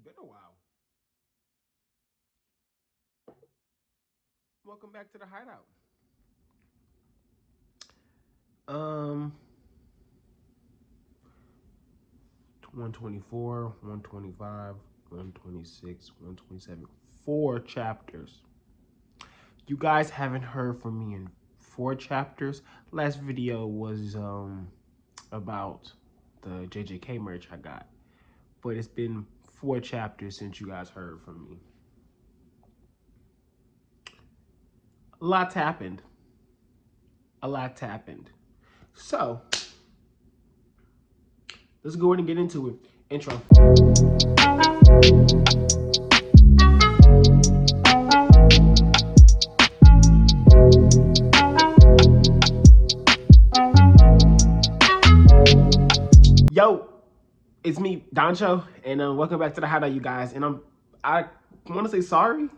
Been a while. Welcome back to the Hideout. Um, 124, 125, 126, 127. 4 chapters. You guys haven't heard from me in 4 chapters. Last video was about the JJK merch I got. But it's been 4 chapters since you guys heard from me. A lot's happened. A lot's happened. So, let's go ahead and get into it. Intro. Yo, it's me, Doncho, and welcome back to the Hideout, you guys. And I want to say sorry.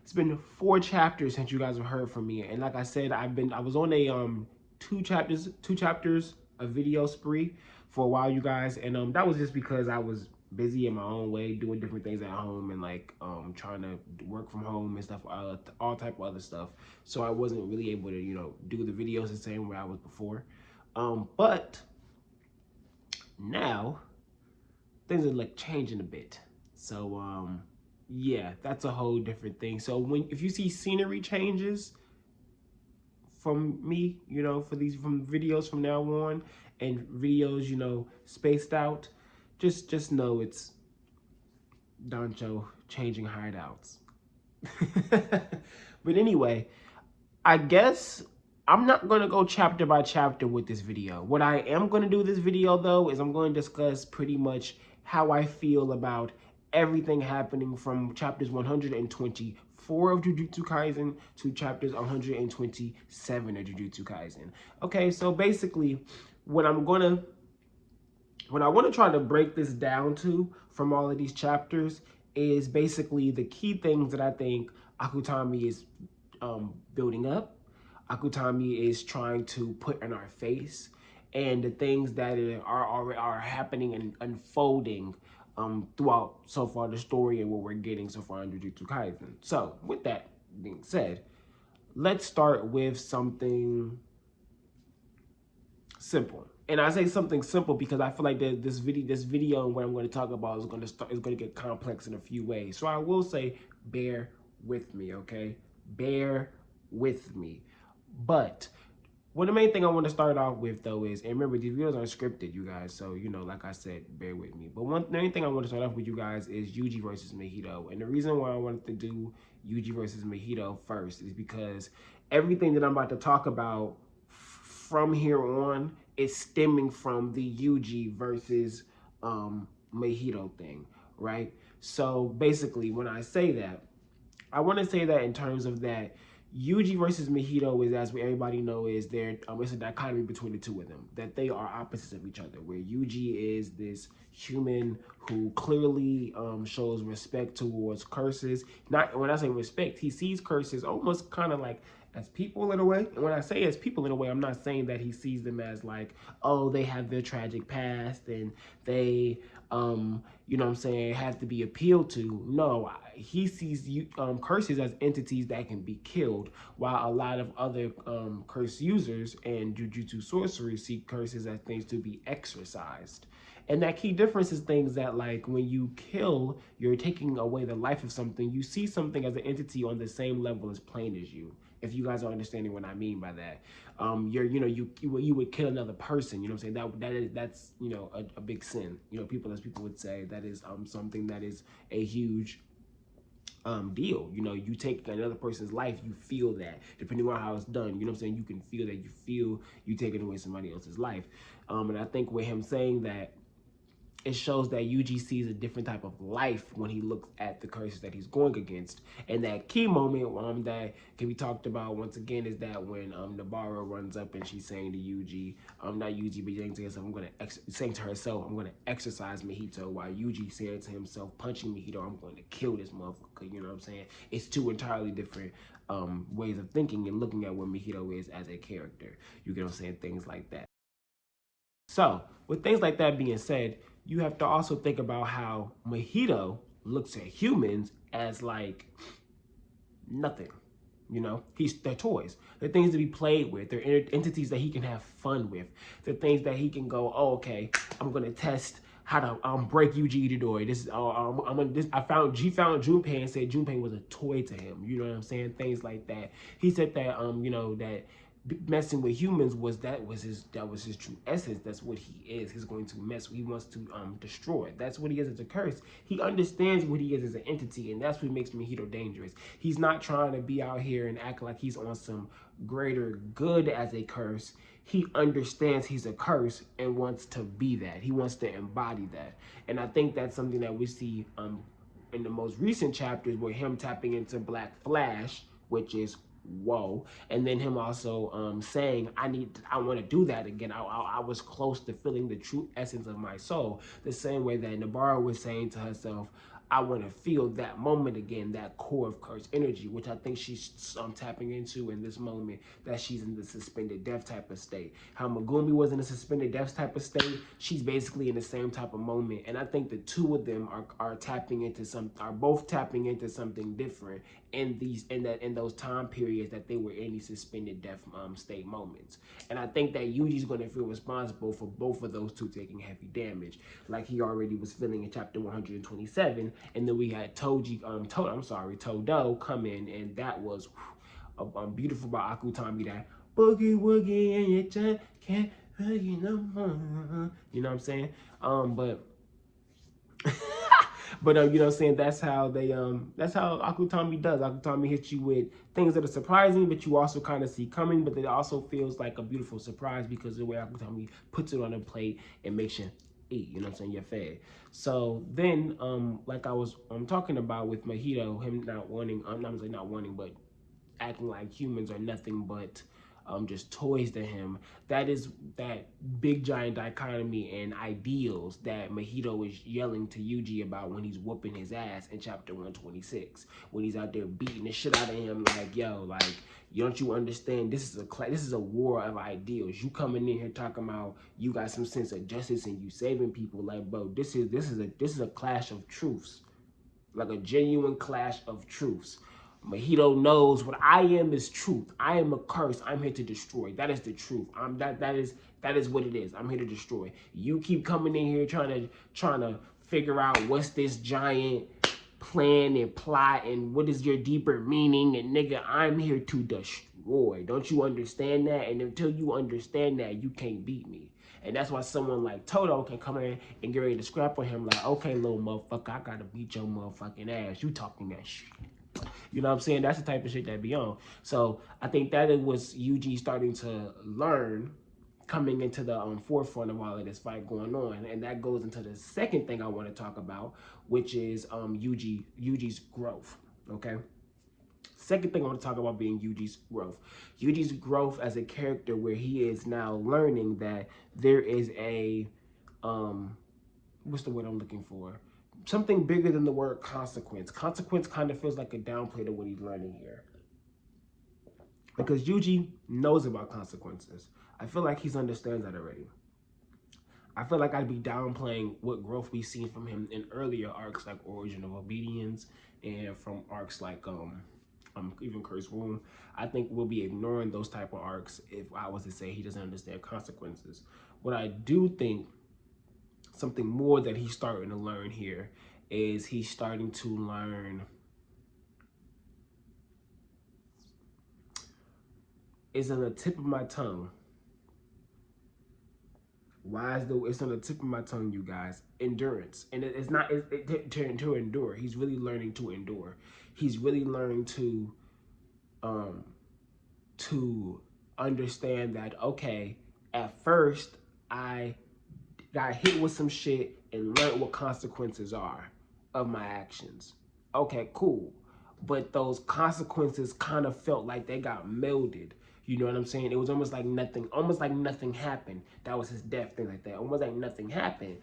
It's been 4 chapters since you guys have heard from me, and like I said, I was on a 2 chapters a video spree for a while, you guys, and that was just because I was busy in my own way, doing different things at home, and like trying to work from home and stuff, all type of other stuff. So I wasn't really able to do the videos the same way I was before. But now things are like changing a bit. So yeah, that's a whole different thing. So if you see scenery changes from me, for these from videos from now on and videos, spaced out, just know it's Doncho changing hideouts. But anyway, I guess I'm not going to go chapter by chapter with this video. What I am going to do this video, though, is I'm going to discuss pretty much how I feel about everything happening from chapters 124 of Jujutsu Kaisen to chapters 127 of Jujutsu Kaisen. Okay, so basically, what I want to try to break this down to from all of these chapters is basically the key things that I think Akutami is building up, Akutami is trying to put in our face, and the things that are happening and unfolding throughout so far the story and what we're getting so far in Jujutsu Kaisen. So, with that being said, let's start with something simple. And I say something simple because I feel like this video and what I'm going to talk about is going to get complex in a few ways. So I will say, bear with me, okay? Bear with me. But the main thing I want to start off with, though, is, and remember, these videos aren't scripted, you guys, so, like I said, bear with me. But the main thing I want to start off with, you guys, is Yuji versus Mahito. And the reason why I wanted to do Yuji versus Mahito first is because everything that I'm about to talk about from here on is stemming from the Yuji versus Mahito thing, right? So, basically, when I say that, I want to say that in terms of that Yuji versus Mahito is, as we everybody know, is there. It's a dichotomy between the two of them. That they are opposites of each other. Where Yuji is this human who clearly shows respect towards curses. Not when I say respect, he sees curses almost kind of like as people in a way. And when I say as people in a way, I'm not saying that he sees them as like, oh, they have their tragic past and they you know what I'm saying, have to be appealed to. No, he sees curses as entities that can be killed, while a lot of other curse users and jujutsu sorcery see curses as things to be exorcised. And that key difference is things that, like, when you kill, you're taking away the life of something. You see something as an entity on the same level as plane as you. If you guys are understanding what I mean by that, you would kill another person. You know what I'm saying? That's a big sin. People, as people would say, that is something that is a huge deal. You take another person's life, you feel that, depending on how it's done. You know what I'm saying? You can feel that. You feel you taking away somebody else's life. And I think with him saying that, it shows that Yuji sees a different type of life when he looks at the curses that he's going against. And that key moment that can be talked about once again is that when Nobara runs up and she's saying to Yuji, not Yuji, but saying to herself, I'm gonna exercise Mahito, while Yuji saying to himself, punching Mahito, I'm going to kill this motherfucker. You know what I'm saying? It's two entirely different ways of thinking and looking at what Mahito is as a character. You get what I'm saying? Things like that. So, with things like that being said, you have to also think about how Mahito looks at humans as like nothing. You know, they're toys. They're things to be played with. They're entities that he can have fun with. They're things that he can go, oh, okay, I'm gonna test how to break Yuji Itadori. This is I'm gonna this. He found Junpei and said Junpei was a toy to him. You know what I'm saying? Things like that. He said that you know, that messing with humans was his true essence. That's what he is. He's going to mess. He wants to destroy. That's what he is as a curse. He understands what he is as an entity, and that's what makes Mahito dangerous. He's not trying to be out here and act like he's on some greater good as a curse. He understands he's a curse and wants to be that. He wants to embody that, and I think that's something that we see in the most recent chapters, where him tapping into Black Flash, which is whoa, and then him also saying I want to do that again. I was close to feeling the true essence of my soul, the same way that Nobara was saying to herself, I want to feel that moment again, that core of curse energy, which I think she's tapping into in this moment, that she's in the suspended death type of state. How Megumi was in a suspended death type of state, she's basically in the same type of moment. And I think the two of them are both tapping into something different in those time periods that they were in these suspended death state moments. And I think that Yuji's going to feel responsible for both of those two taking heavy damage, like he already was feeling in chapter 127. And then we had Todo come in, and that was beautiful by Akutami. That boogie woogie and you just can't boogie no more. You know what I'm saying? But but you know what I'm saying, that's how Akutami does. Akutami hits you with things that are surprising, but you also kind of see coming, but it also feels like a beautiful surprise because of the way Akutami puts it on a plate and makes you eat, you know what I'm saying, you're fed. So then, like I was talking about with Mahito, him not wanting, I'm not saying not wanting, but acting like humans are nothing but just toys to him. That is that big giant dichotomy and ideals that Mahito is yelling to Yuji about when he's whooping his ass in chapter 126, when he's out there beating the shit out of him, like, yo, like, don't you understand? This is a war of ideals. You coming in here talking about you got some sense of justice and you saving people, like, bro, this is a clash of truths, like a genuine clash of truths. Mahito knows what I am is truth. I am a curse. I'm here to destroy. That is the truth. That is what it is. I'm here to destroy. You keep coming in here trying to figure out what's this giant plan and plot and what is your deeper meaning, and nigga, I'm here to destroy. Don't you understand that? And until you understand that, you can't beat me. And that's why someone like Todo can come in and get ready to scrap on him like, okay, little motherfucker, I gotta beat your motherfucking ass. You talking that shit. You know what I'm saying? That's the type of shit that be on. So I think that it was Yuji starting to learn, coming into the forefront of all of this fight going on. And that goes into the second thing I want to talk about, which is Yuji's growth, okay? Second thing I want to talk about being Yuji's growth. Yuji's growth as a character, where he is now learning that there is a, what's the word I'm looking for? Something bigger than the word consequence. Consequence kind of feels like a downplay to what he's learning here, because Yuji knows about consequences. I feel like he understands that already. I feel like I'd be downplaying what growth we've seen from him in earlier arcs like Origin of Obedience, and from arcs like even Curse Womb. I think we'll be ignoring those type of arcs if I was to say he doesn't understand consequences. What I do think, something more that he's starting to learn here, is he's starting to learn, is on the tip of my tongue. It's on the tip of my tongue, you guys. Endurance. And it's not to endure. He's really learning to endure. He's really learning to understand that, okay, at first I got hit with some shit and learned what consequences are of my actions. Okay, cool. But those consequences kind of felt like they got melded. You know what I'm saying? It was almost like nothing happened. That was his death, thing like that. Almost like nothing happened.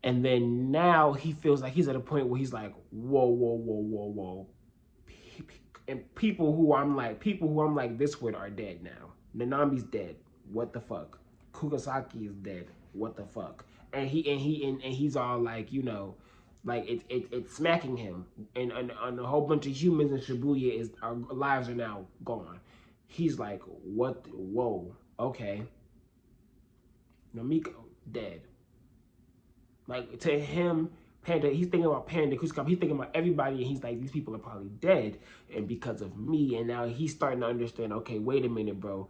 And then now he feels like he's at a point where he's like, whoa, whoa, whoa, whoa, whoa. And people who I'm like this with are dead now. Nanami's dead. What the fuck? Kugisaki is dead. What the fuck? And he's all like, you know, Like it's smacking him, and a whole bunch of humans in Shibuya is our lives are now gone. He's like, what? Whoa, okay. Namiko dead. Like to him, Panda, he's thinking about Panda, he's thinking about everybody, and he's like, these people are probably dead, and because of me. And now he's starting to understand. Okay, wait a minute, bro.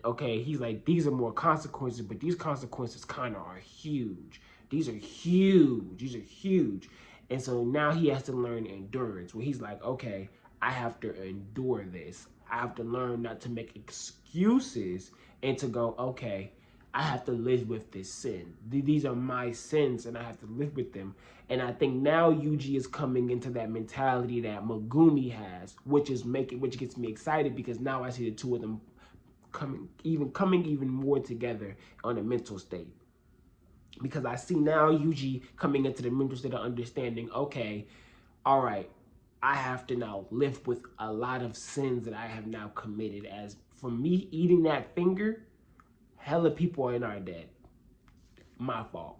Okay, he's like, these are more consequences, but these consequences kind of are huge. These are huge. These are huge. And so now he has to learn endurance, where he's like, okay, I have to endure this. I have to learn not to make excuses and to go, okay, I have to live with this sin. These are my sins, and I have to live with them. And I think now Yuji is coming into that mentality that Megumi has, which gets me excited because now I see the two of them coming even more together on a mental state. Because I see now Yuji coming into the mental state of understanding, okay, all right, I have to now live with a lot of sins that I have now committed. As for me eating that finger, hella people are not dead. My fault.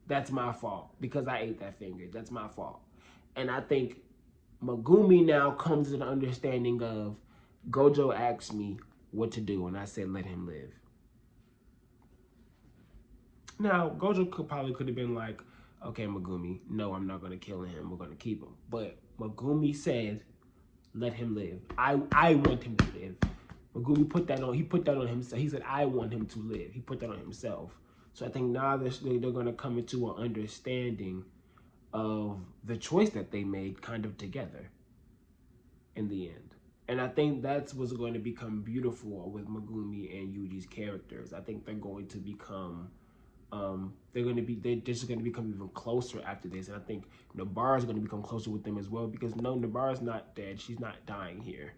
That's my fault because I ate that finger. That's my fault. And I think Megumi now comes to the understanding of Gojo asked me what to do, and I said let him live. Now, Gojo could have been like, okay, Megumi, no, I'm not going to kill him. We're going to keep him. But Megumi said, let him live. I want him to live. Megumi put that on. He put that on himself. He said, I want him to live. He put that on himself. So I think now they're going to come into an understanding of the choice that they made kind of together in the end. And I think that's what's going to become beautiful with Megumi and Yuji's characters. I think they're going to become they're just going to become even closer after this. And I think Nobara is going to become closer with them as well because no, Nobara's not dead. She's not dying here.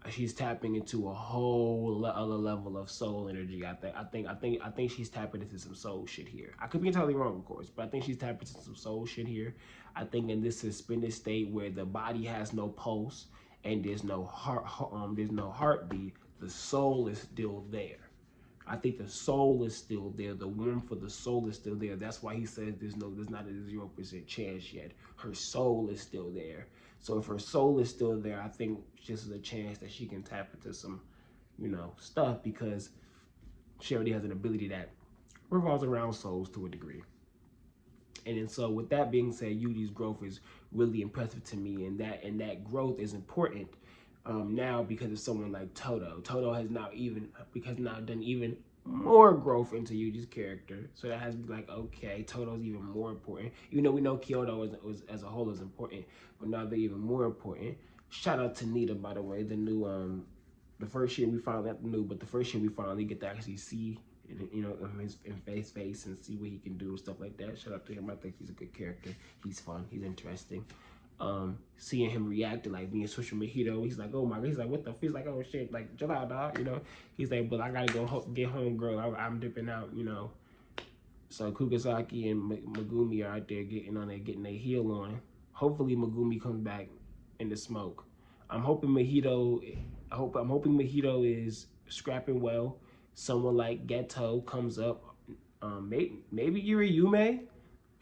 She's tapping into a whole other level of soul energy. I think she's tapping into some soul shit here. I could be entirely wrong, of course, but I think she's tapping into some soul shit here. I think in this suspended state where the body has no pulse and there's no heartbeat, the soul is still there. I think the soul is still there. The warmth for the soul is still there. That's why he says there's not a 0% chance yet. Her soul is still there. So if her soul is still there, I think just as a chance that she can tap into some, stuff because she already has an ability that revolves around souls to a degree. And so with that being said, Yuji's growth is really impressive to me, and that growth is important now because of someone like Todo. Todo has now done even more growth into Yuji's character. So that has to be like, okay, Todo's even more important. Even though we know Kyoto as a whole is important, but now they're even more important. Shout out to Nita, by the way, the new the first year we finally not the new, but the first year we finally get to actually see his face and see what he can do and stuff like that. Shout out to him. I think he's a good character. He's fun. He's interesting. Seeing him react to like being social Mahito, he's like, oh my god, he's like, what the? He's like, oh shit, like chill out, dog. He's like, but I gotta go get home, girl. I'm dipping out, So Kugisaki and Megumi are out there getting their heel on. Hopefully Megumi comes back in the smoke. I'm hoping Mahito. I'm hoping Mahito is scrapping well. Someone like Geto comes up. Maybe Yuriyume.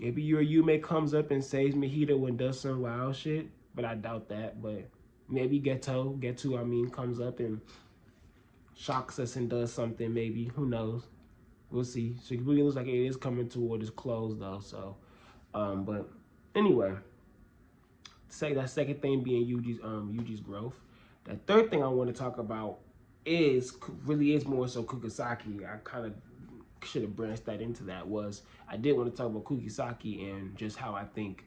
Maybe Yuriyume comes up and saves Mahito and does some wild shit. But I doubt that. But maybe Geto comes up and shocks us and does something. Maybe who knows? We'll see. Shibuya looks like it is coming toward its close though. So, but anyway, say that second thing being Yuji's growth. The third thing I want to talk about really is more so Kugisaki. I kind of should have branched that into that. Was I did want to talk about Kugisaki and just how I think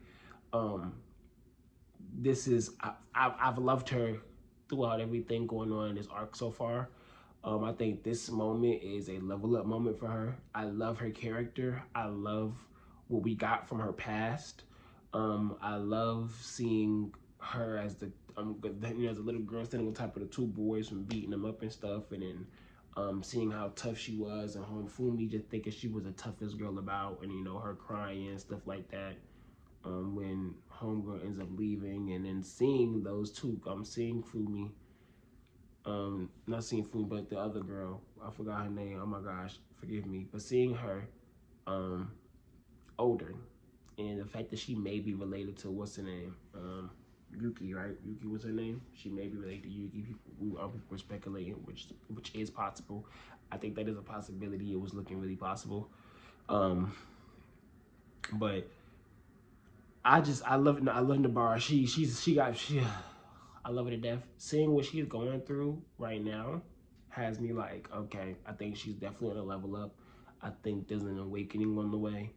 this is. I've loved her throughout everything going on in this arc so far. I think this moment is a level up moment for her. I love her character. I love what we got from her past. I love seeing her as as a little girl standing on top of the two boys and beating them up and stuff, and then seeing how tough she was, and Fumi just thinking she was the toughest girl about, and her crying and stuff like that. When homegirl ends up leaving, and then seeing those two, I'm seeing Fumi. Not seeing Fumi, but the other girl, I forgot her name. Oh my gosh, forgive me. But seeing her, older, And the fact that she may be related to, what's her name? Yuki, right? Yuki was her name. She may be related to Yuki. People were speculating, which is possible. I think that is a possibility. It was looking really possible. But I love Nobara. I love her to death. Seeing what she's going through right now has me like, okay, I think she's definitely on a level up. I think there's an awakening on the way.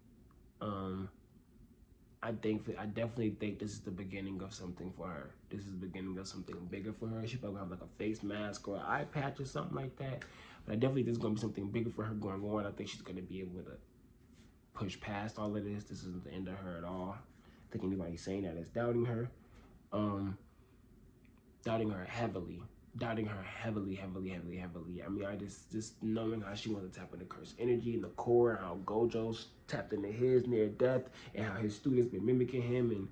I definitely think this is the beginning of something for her. This is the beginning of something bigger for her. She probably have like a face mask or an eye patch or something like that. But I definitely think there's gonna be something bigger for her going on. I think she's gonna be able to push past all of this. This isn't the end of her at all. I think anybody saying that is doubting her. Doubting her heavily. Doubting her heavily. I mean, I just knowing how she wants to tap into cursed energy in the core, and how Gojo's tapped into his near death, and how his students been mimicking him, and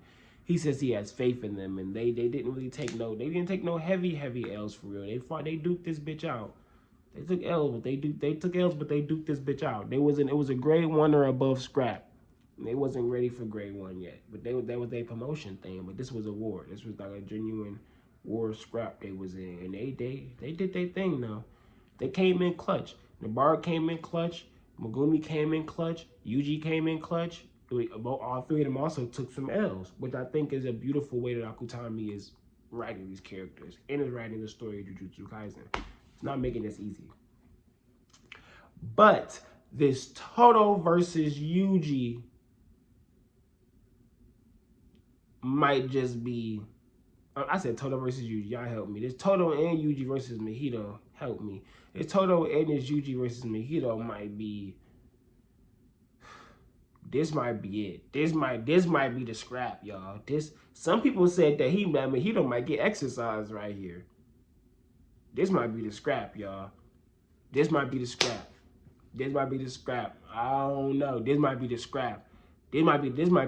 he says he has faith in them, and they didn't really take no heavy L's for real. They duked this bitch out. They took L's, but they duked this bitch out. It was a grade 1 or above scrap. They wasn't ready for grade 1 yet, but that was their promotion thing. But this was a war. This was like a genuine war scrap they was in, and they did their thing though. They came in clutch. Nobara came in clutch. Megumi came in clutch. Yuji came in clutch. All three of them also took some L's, which I think is a beautiful way that Akutami is writing these characters and is writing the story of Jujutsu Kaisen. It's not making this easy. But this Todo versus Yuji might just be, I said Todo versus Yuji, y'all help me. This Todo and Yuji versus Mahito, help me. This Todo and this Yuji versus Mahito might be, this might be it. This might be the scrap, y'all. Some people said that Mahito might get exercised right here. This might be the scrap, y'all. This might be the scrap. This might be the scrap. I don't know. This might be the scrap. This might be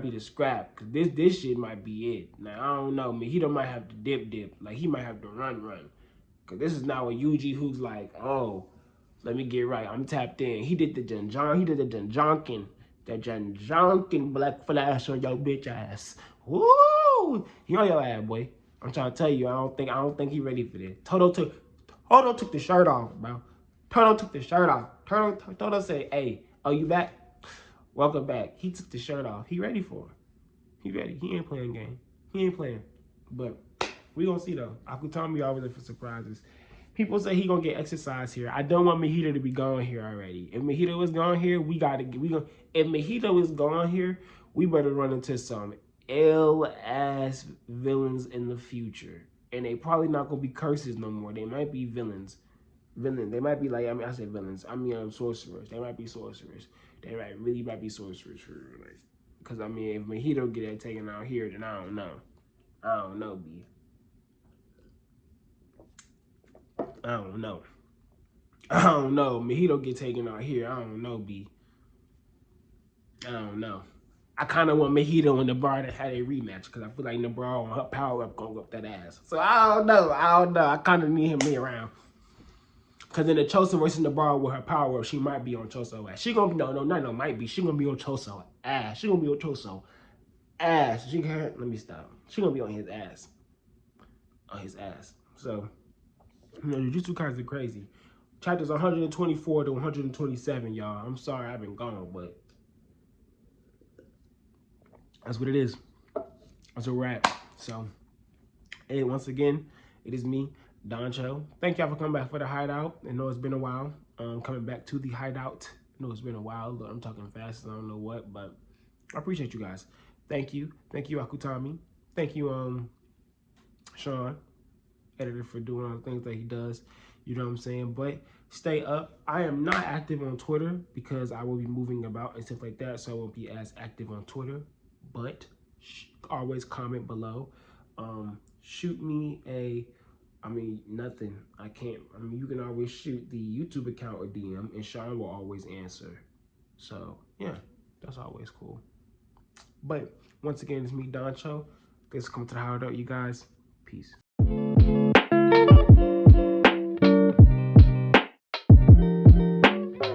the scrap, cause this shit might be it. Now I don't know. Mahito might have to dip, like he might have to run, cause this is now a Yuji who's like, oh, let me get right. I'm tapped in. He did the Janjonkin, black flash on your bitch ass. Woo! He on your ass, boy. I'm trying to tell you, I don't think he ready for this. Todo took the shirt off, bro. Todo took the shirt off. Todo said, hey, oh, you back? Welcome back. He took the shirt off. He ready for it. He ready. He ain't playing game. He ain't playing. But we gonna see though. Akutami always look for surprises. People say he gonna get exercise here. I don't want Mahito to be gone here already. If Mahito is gone here, if Mahito is gone here, we better run into some L-ass villains in the future. And they probably not gonna be curses no more. They might be villains. They might be like, I said villains. Sorcerers. They might be sorcerers. They really might be sorcerers for real. Like, because, I mean, if Mahito get that taken out here, then I don't know. I don't know, B. I don't know. Mahito get taken out here. I don't know, B. I don't know. I kind of want Mahito and Nobara to have a rematch because I feel like Nobara on her power up going up that ass. So I don't know. I kind of need him around. Because in the Choso versus Nobara with her power up, she might be on Choso ass. She gonna be, no, might be. She gonna be on Choso ass. She gonna be on Choso ass. Let me stop. She gonna be on his ass. On his ass. So, Jujutsu Kaisen crazy. Chapters 124 to 127, y'all. I'm sorry I've been gone, but that's what it is. That's a wrap. So, hey, once again, it is me, Doncho. Thank y'all for coming back for the Hideout. I know it's been a while. Coming back to the Hideout. I know it's been a while. Look, I'm talking fast. I don't know what, but I appreciate you guys. Thank you. Thank you, Akutami. Thank you, Sean, editor, for doing all the things that he does. You know what I'm saying? But stay up. I am not active on Twitter because I will be moving about and stuff like that, so I won't be as active on Twitter. But always comment below. Shoot me nothing. You can always shoot the YouTube account a DM, and Sean will always answer. So, yeah, that's always cool. But, once again, it's me, Doncho. Thanks for coming to the Hideout, you guys. Peace.